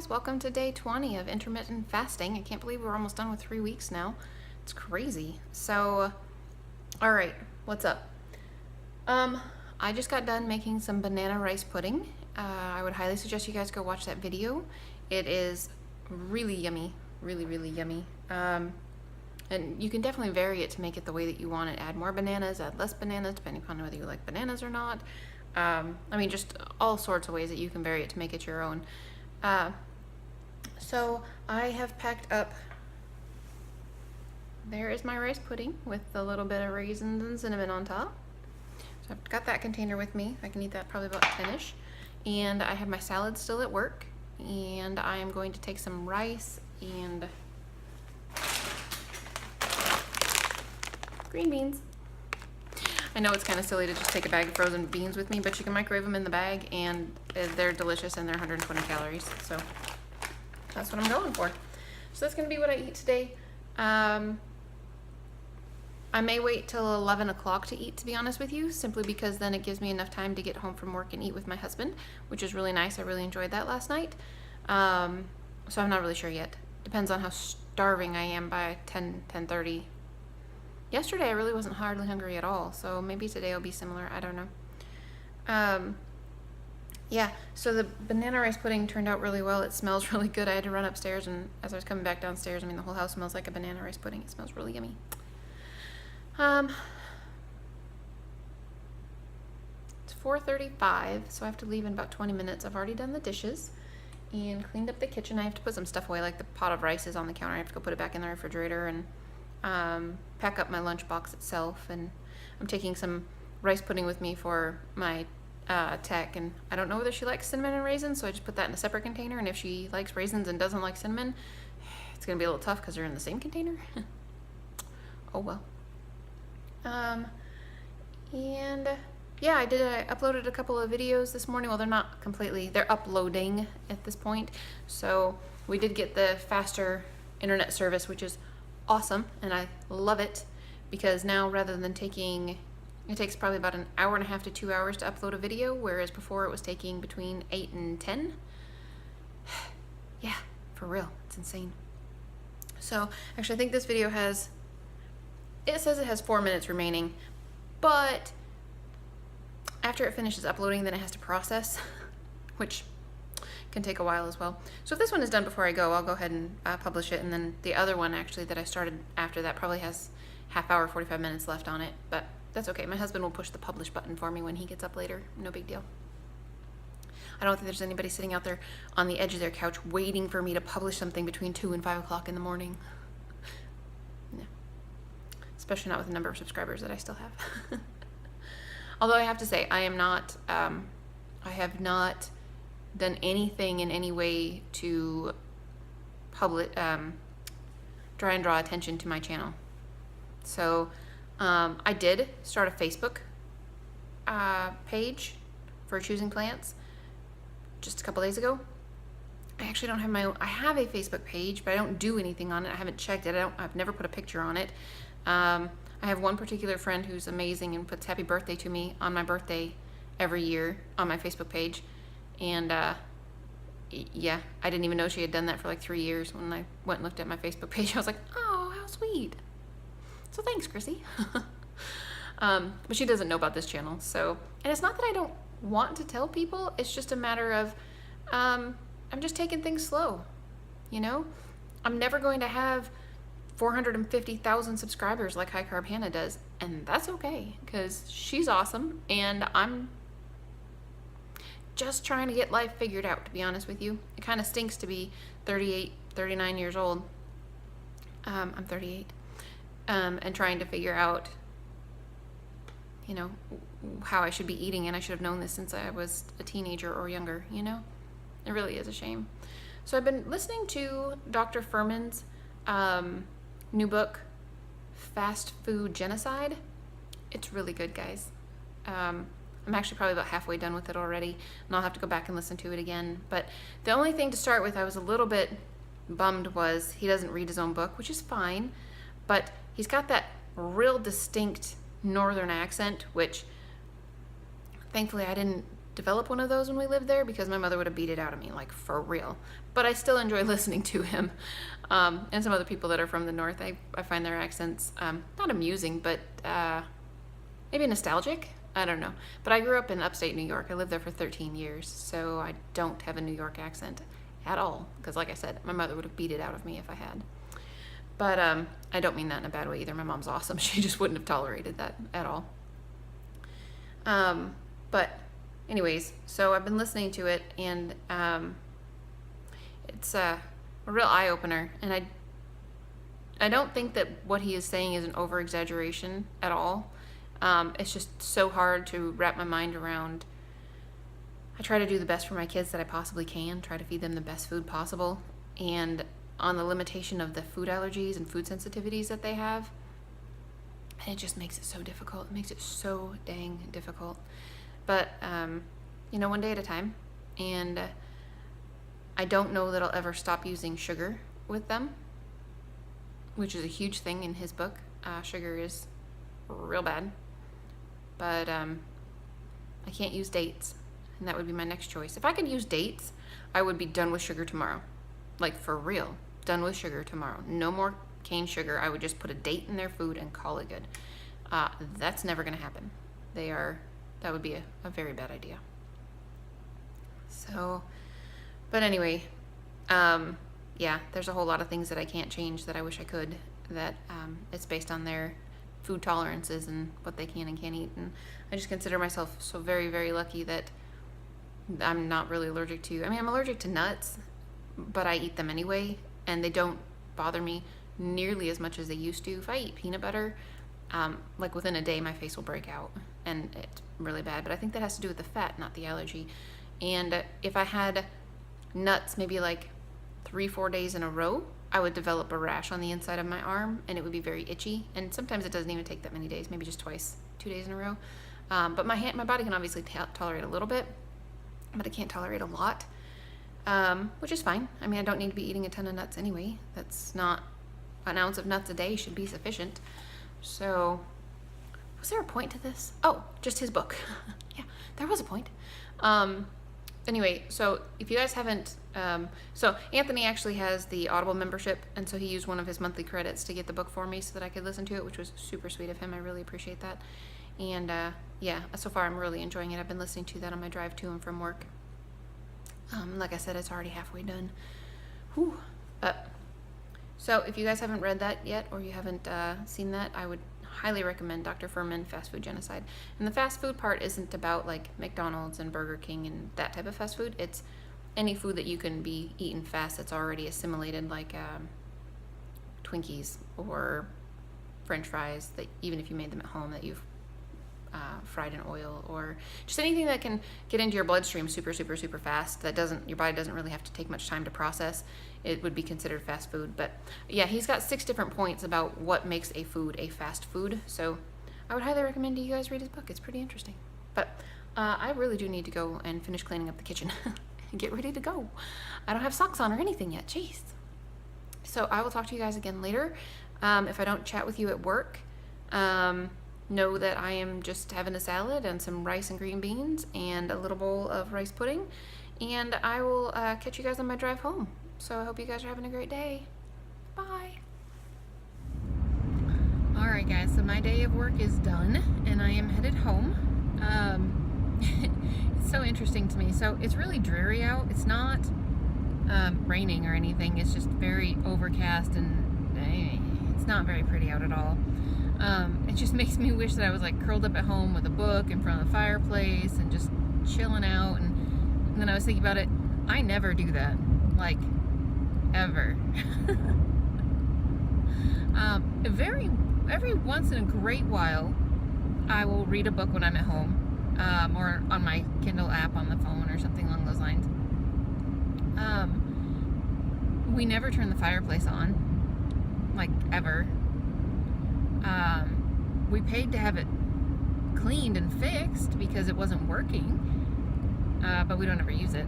guys, welcome to day 20 of intermittent fasting. I can't believe we're almost done with 3 weeks now. It's crazy. So, all right, what's up? I just got done making some banana rice pudding. I would highly suggest you guys go watch that video. It is really yummy, really yummy. And you can definitely vary it to make it the way that you want it. Add more bananas, add less bananas, depending upon whether you like bananas or not. Just all sorts of ways that you can vary it to make it your own. So I have packed up, there is my rice pudding with a little bit of raisins and cinnamon on top. So I've got that container with me. I can eat that probably about 10-ish. And I have my salad still at work. And I am going to take some rice and green beans. I know it's kind of silly to just take a bag of frozen beans with me, but you can microwave them in the bag and they're delicious and they're 120 calories. So that's what I'm going for. So that's going to be what I eat today. I may wait till 11 o'clock to eat, to be honest with you, simply because then it gives me enough time to get home from work and eat with my husband, which is really nice. I really enjoyed that last night. So I'm not really sure yet. Depends on how starving I am by 10:30. Yesterday I really wasn't hardly hungry at all, so maybe today will be similar. I don't know. Yeah, so the banana rice pudding turned out really well. It smells really good. I had to run upstairs, and as I was coming back downstairs, the whole house smells like a banana rice pudding. It smells really yummy. It's 4:35, so I have to leave in about 20 minutes. I've already done the dishes and cleaned up the kitchen. I have to put some stuff away, like the pot of rice is on the counter. I have to go put it back in the refrigerator and pack up my lunchbox itself. And I'm taking some rice pudding with me for my tech, and I don't know whether she likes cinnamon and raisins, so I just put that in a separate container. And if she likes raisins and doesn't like cinnamon, it's gonna be a little tough because they're in the same container. Oh well. And yeah, I uploaded a couple of videos this morning. Well, they're not completely, they're uploading at this point. So we did get the faster internet service, which is awesome, and I love it, because now rather than it takes probably about an hour and a half to 2 hours to upload a video, whereas before it was taking between 8 and 10. Yeah, for real, it's insane. So actually I think this video it says it has 4 minutes remaining, but after it finishes uploading, then it has to process, which can take a while as well. So if this one is done before I go, I'll go ahead and publish it, and then the other one actually that I started after that probably has half hour, 45 minutes left on it, but that's okay. My husband will push the publish button for me when he gets up later. No big deal. I don't think there's anybody sitting out there on the edge of their couch waiting for me to publish something between 2 and 5 o'clock in the morning. No. Especially not with the number of subscribers that I still have. Although I have to say, I have not done anything in any way to try and draw attention to my channel. So I did start a Facebook page for choosing plants just a couple days ago. I actually don't have I have a Facebook page, but I don't do anything on it. I haven't checked it. I've never put a picture on it. I have one particular friend who's amazing and puts happy birthday to me on my birthday every year on my Facebook page. And yeah, I didn't even know she had done that for like 3 years. When I went and looked at my Facebook page, I was like, oh, how sweet. So thanks, Chrissy. But she doesn't know about this channel. So, and it's not that I don't want to tell people. It's just a matter of, I'm just taking things slow. You know, I'm never going to have 450,000 subscribers like High Carb Hannah does. And that's okay, because she's awesome. And I'm just trying to get life figured out, to be honest with you. It kind of stinks to be 38, 39 years old. I'm 38. And trying to figure out, you know, how I should be eating, and I should have known this since I was a teenager or younger, you know? It really is a shame. So I've been listening to Dr. Furman's new book, Fast Food Genocide. It's really good, guys. I'm actually probably about halfway done with it already, and I'll have to go back and listen to it again. But the only thing to start with I was a little bit bummed was he doesn't read his own book, which is fine, but he's got that real distinct northern accent, which thankfully I didn't develop one of those when we lived there because my mother would have beat it out of me, like for real. But I still enjoy listening to him. And some other people that are from the north, I find their accents not amusing, but maybe nostalgic. I don't know. But I grew up in upstate New York. I lived there for 13 years, so I don't have a New York accent at all. Because like I said, my mother would have beat it out of me if I had. But I don't mean that in a bad way either. My mom's awesome. She just wouldn't have tolerated that at all. But anyways, so I've been listening to it, and it's a real eye-opener. And I don't think that what he is saying is an over-exaggeration at all. It's just so hard to wrap my mind around. I try to do the best for my kids that I possibly can, try to feed them the best food possible, and on the limitation of the food allergies and food sensitivities that they have. And it just makes it so difficult. It makes it so dang difficult. But, one day at a time. And I don't know that I'll ever stop using sugar with them, which is a huge thing in his book. Sugar is real bad. But I can't use dates, and that would be my next choice. If I could use dates, I would be done with sugar tomorrow. Like, for real. Done with sugar tomorrow. No more cane sugar. I would just put a date in their food and call it good. That's never going to happen. That would be a very bad idea. So, but anyway, there's a whole lot of things that I can't change that I wish I could, that it's based on their food tolerances and what they can and can't eat. And I just consider myself so very, very lucky that I'm not really allergic to, I'm allergic to nuts, but I eat them anyway, and they don't bother me nearly as much as they used to. If I eat peanut butter, like within a day my face will break out, and it's really bad. But I think that has to do with the fat, not the allergy. And if I had nuts maybe like 3-4 days in a row, I would develop a rash on the inside of my arm, and it would be very itchy. And sometimes it doesn't even take that many days, maybe just 2 days in a row. But my body can obviously tolerate a little bit, but it can't tolerate a lot, which is fine. I don't need to be eating a ton of nuts anyway. That's not, an ounce of nuts a day should be sufficient. So, was there a point to this? Oh, just his book. Yeah, there was a point. Anyway, so if you guys haven't, so Anthony actually has the Audible membership, and so he used one of his monthly credits to get the book for me so that I could listen to it, which was super sweet of him. I really appreciate that. And so far I'm really enjoying it. I've been listening to that on my drive to and from work. Like I said, it's already halfway done. Whew. So if you guys haven't read that yet, or you haven't seen that, I would highly recommend Dr. Furman, Fast Food Genocide. And the fast food part isn't about like McDonald's and Burger King and that type of fast food. It's any food that you can be eaten fast that's already assimilated, like Twinkies or French fries, that even if you made them at home, that you've fried in oil, or just anything that can get into your bloodstream super, super, super fast, that your body doesn't really have to take much time to process. It would be considered fast food. But yeah, he's got 6 different points about what makes a food a fast food. So I would highly recommend you guys read his book. It's pretty interesting. But I really do need to go and finish cleaning up the kitchen and get ready to go. I don't have socks on or anything yet. Jeez. So I will talk to you guys again later. If I don't chat with you at work, know that I am just having a salad and some rice and green beans and a little bowl of rice pudding. And I will catch you guys on my drive home. So I hope you guys are having a great day. Bye. Alright guys, so my day of work is done and I am headed home. It's so interesting to me. So it's really dreary out. It's not raining or anything. It's just very overcast, and it's not very pretty out at all. It just makes me wish that I was like curled up at home with a book in front of the fireplace and just chilling out. And then I was thinking about it. I never do that, like ever. Every once in a great while, I will read a book when I'm at home, or on my Kindle app on the phone or something along those lines. We never turn the fireplace on, like ever. We paid to have it cleaned and fixed because it wasn't working, but we don't ever use it.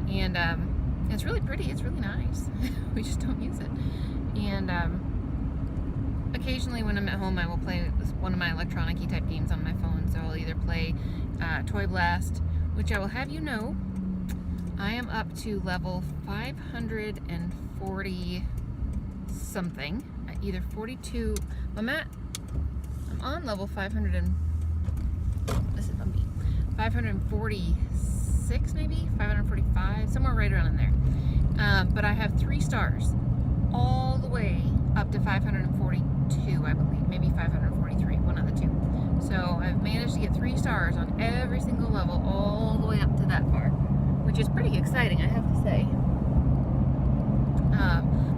And it's really pretty. It's really nice. We just don't use it. And occasionally when I'm at home, I will play one of my electronic-y type games on my phone. So I'll either play Toy Blast which I will have you know, I am up to level 540 something, either 42. I'm on level 500 and this is on me. 546 maybe, 545, somewhere right around in there. But I have 3 stars all the way up to 542, I believe, maybe 543, one of the two. So I've managed to get 3 stars on every single level all the way up to that far, which is pretty exciting, I have to say.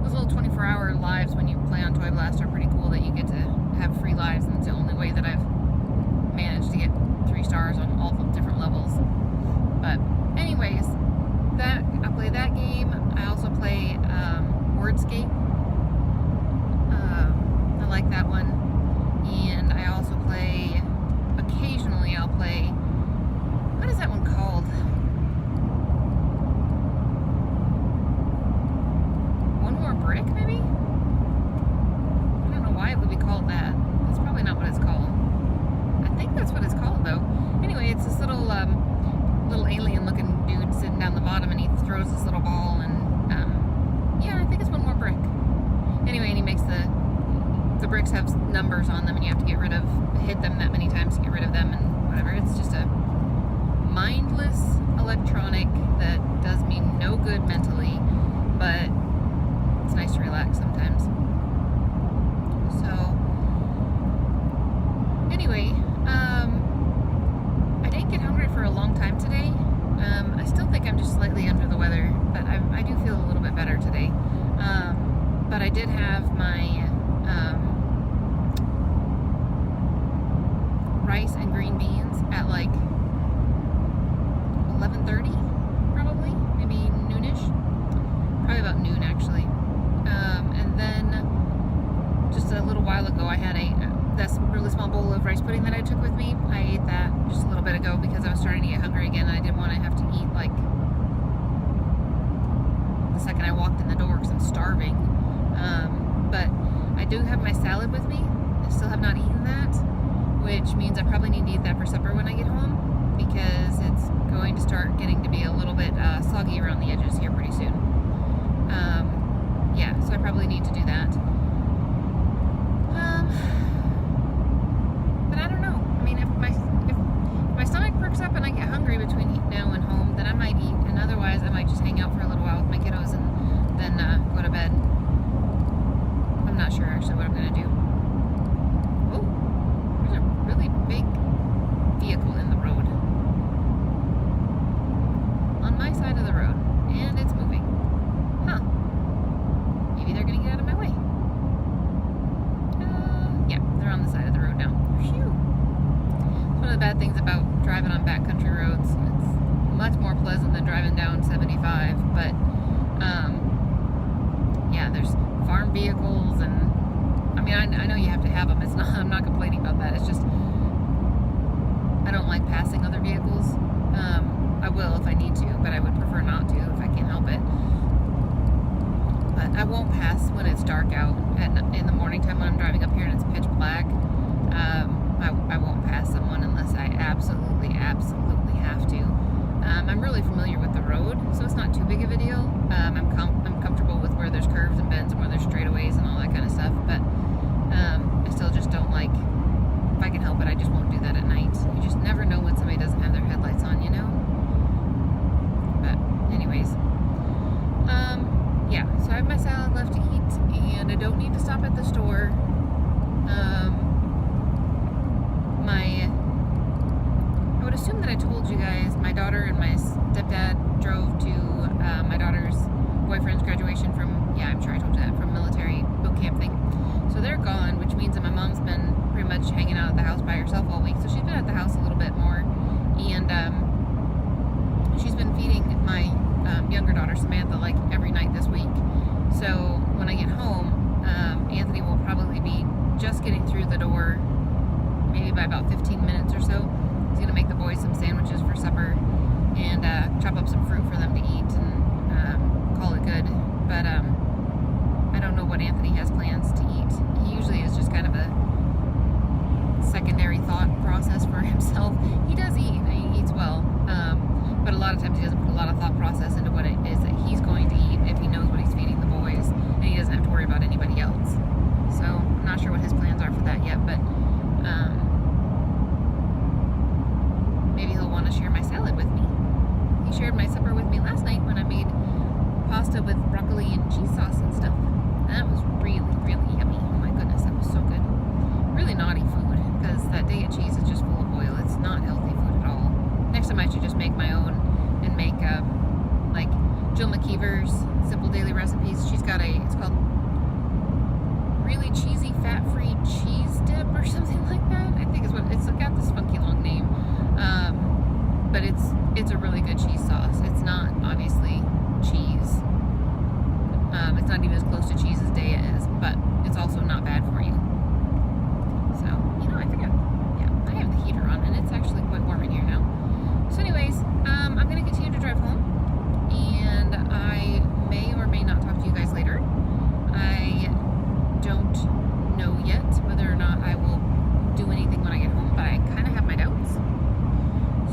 Those little 24-hour lives when you play on Toy Blast are pretty cool, that you get to have free lives, and it's the only way that I've managed to get 3 stars on all the different levels. But anyways, I play that game. I also play Wordscape. I like that one. And I also play, occasionally I'll play, what is that one called? One More Brick, maybe? I don't know why it would be called that. That's probably not what it's called. I think that's what it's called, though. Anyway, it's this little alien-looking dude sitting down the bottom, and he throws this little ball, and yeah, I think it's One More Brick. Anyway, and he makes the bricks have numbers on them, and you have to hit them that many times to get rid of them, and whatever. It's just a mindless electronic that does me no good mentally, but it's nice to relax sometimes. So, anyway, I didn't get hungry for a long time today. I still think I'm just slightly under the weather, but I do feel a little bit better today. But I did have my rice and green beans at like 11:30, probably, maybe noonish. Probably about noon, actually. And then just a little while ago, I had that really small bowl of rice pudding that I took with me. I ate that just a little bit ago because I was starting to get hungry again, and I didn't want to have to eat like the second I walked in the door because I'm starving. But I do have my salad with me. I still have not eaten that, which means I probably need to eat that for supper when I get home, because it's going to start getting to be a little bit soggy around the edges here pretty soon. Yeah, so I probably need to do that. But I don't know. I mean, if my stomach perks up and I get hungry between now and home, then I might eat, and otherwise I might just hang out for a little while with my kiddos and then go to bed. I'm not sure actually what I'm going to do. Oh, there's a really big vehicle in the road. On my side of the road. And it's moving. Huh. Maybe they're going to get out of my way. Yeah, they're on the side of the road now. Phew. It's one of the bad things about driving on backcountry roads. It's much more pleasant than driving down 75, but yeah, there's farm vehicles, and I mean, I know you have to have them. It's not, I'm not complaining about that. It's just I don't like passing other vehicles. I will if I need to, but I would prefer not to if I can't help it. But I won't pass when it's dark out in the morning time when I'm driving up here and it's pitch black. I won't pass someone unless I absolutely have to. I'm really familiar with the road, so it's not too big of a deal. I'm comfortable with where there's curves and bends and where there's straightaways and all that kind of stuff, but I still just don't like, if I can help it, I just won't do that at night. You just never know when somebody doesn't have their headlights on, you know? But anyways, yeah, so I have my salad left to eat, and I don't need to stop at the store. I would assume that I told you guys, my daughter and my stepdad drove to my daughter's boyfriend's graduation from, yeah, I'm sure I told you that, from military boot camp thing. So they're gone, which means that my mom's been pretty much hanging out at the house by herself all week. So she's been at the house a little bit more, and she's been feeding my younger daughter Samantha like every night this week. So when I get home, Anthony will probably be just getting through the door, maybe by about 15 minutes or so. He's gonna make the boys some sandwiches for supper and chop up some fruit for them to eat and call it good. But I don't know what Anthony has plans to eat. He usually is just kind of a secondary thought process for himself. He does shared my supper with me last night when I made pasta with broccoli and cheese sauce and stuff. That was really, really yummy. Oh my goodness, that was so good. Really naughty food, because that day of cheese is just full of oil. It's not healthy food at all. Next time I should just make my own and make like Jill McKeever's Simple Daily Recipes. She's got it's called Really Cheesy Fat-Free Cheese Dip or something like that. I think is what it's got, this funky long name. But it's a really good cheese sauce. It's not obviously cheese. It's not even as close to cheese as Daya is, but it's also not bad for you. So, you know, I think I have the heater on, and it's actually quite warm in here now. So anyways, I'm going to continue to drive home, and I may or may not talk to you guys later. I don't know yet whether or not I will do anything when I get home, but I kind of have my doubts.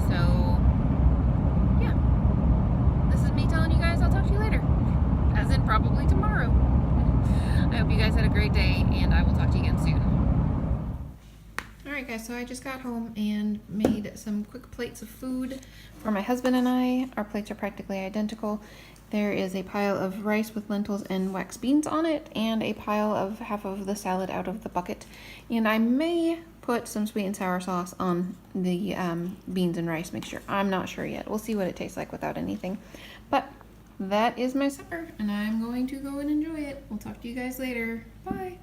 So, yeah. This is me telling you guys I'll talk to you later. As in probably tomorrow. I hope you guys had a great day, and I will talk to you again soon. Alright guys, so I just got home and made some quick plates of food for my husband and I. Our plates are practically identical. There is a pile of rice with lentils and wax beans on it, and a pile of half of the salad out of the bucket. And I may put some sweet and sour sauce on the beans and rice mixture. I'm not sure yet. We'll see what it tastes like without anything. But that is my supper, and I'm going to go and enjoy it. We'll talk to you guys later. Bye.